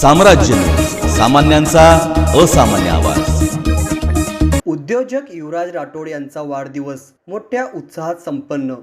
साम्राज्य न्यूज, सामान्यांचा असामान्य आवाज। उद्योजक युवराज राठोड यांचा वाढदिवस मोठ्या उत्साहात संपन्न।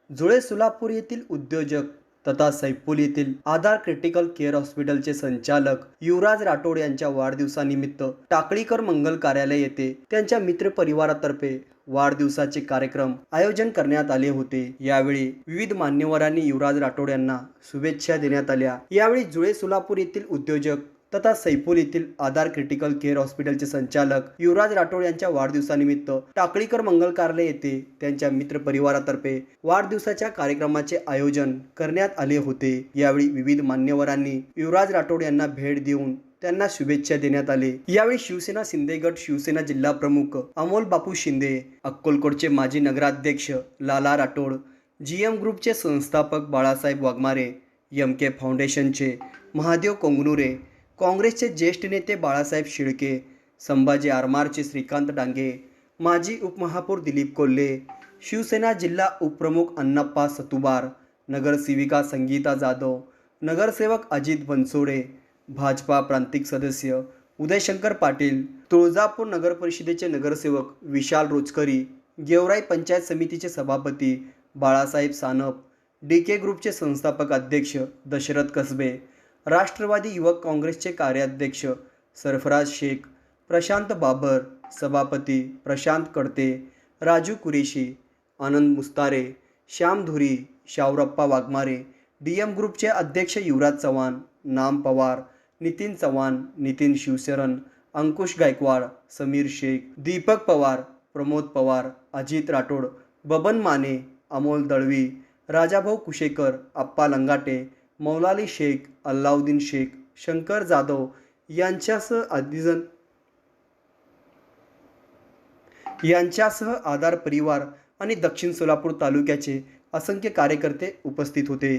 जुळे सोलापूर येथील उद्योजक तथा सैफुल येथील आधार क्रिटिकल केअर हॉस्पिटलचे संचालक युवराज राठोड यांच्या वाढदिवसानिमित्त टाकळीकर मंगल कार्यालय येथे त्यांच्या मित्र परिवारातर्फे वाढदिवसाचे कार्यक्रम आयोजन करण्यात आले होते। यावेळी विविध मान्यवरांनी युवराज राठोड यांना शुभेच्छा देण्यात आल्या। यावेळी जुळे सोलापूर येथील उद्योजक तथा सैफुल येथील आधार क्रिटिकल केअर हॉस्पिटलचे संचालक युवराज राठोड यांच्या वाढदिवसानिमित्त टाकळीकर मंगल कार्यालय येथे त्यांच्या मित्र परिवारातर्फे वाढदिवसाच्या कार्यक्रमाचे आयोजन करण्यात आले होते। यावेळी विविध मान्यवरांनी युवराज राठोड यांना भेट देऊन त्यांना शुभेच्छा देण्यात आले। यावेळी शिवसेना शिंदे गट शिवसेना जिल्हा प्रमुख अमोल बापू शिंदे, अक्कलकोटचे माजी नगराध्यक्ष लाला राठोड, GM ग्रुपचे संस्थापक बाळासाहेब वाघमारे, MK फाउंडेशनचे महादेव कोंगनुरे, काँग्रेसचे ज्येष्ठ नेते बाळासाहेब शिळके, संभाजी आरमारचे श्रीकांत डांगे, माजी उपमहापौर दिलीप कोल्हे, शिवसेना जिल्हा उपप्रमुख अण्णाप्पा सतुबार, नगरसेविका संगीता जाधव, नगरसेवक अजित बनसोडे, भाजपा प्रांतिक सदस्य उदयशंकर पाटील, तुळजापूर नगर परिषदेचे नगरसेवक विशाल रोचकरी, गेवराई पंचायत समितीचे सभापती बाळासाहेब सानप, DK ग्रुपचे संस्थापक अध्यक्ष दशरथ कसबे, राष्ट्रवादी युवक काँग्रेसचे कार्याध्यक्ष सरफराज शेख, प्रशांत बाबर, सभापती प्रशांत कडते, राजू कुरेशी, आनंद मुस्तारे, श्याम धुरी, शावरप्पा वाघमारे, DM ग्रुपचे अध्यक्ष युवराज चव्हाण, नाम पवार, नितीन चव्हाण, नितीन शिवशरण, अंकुश गायकवाड, समीर शेख, दीपक पवार, प्रमोद पवार, अजित राठोड, बबन माने, अमोल दळवी, राजाभाऊ कुशेकर, अप्पा लंगाटे, मौलाली शेख, अल्लाउद्दीन शेख, शंकर जाधव यांच्यासह आधार परिवार आणि दक्षिण सोलापूर तालुक्याचे असंख्य कार्यकर्ते उपस्थित होते।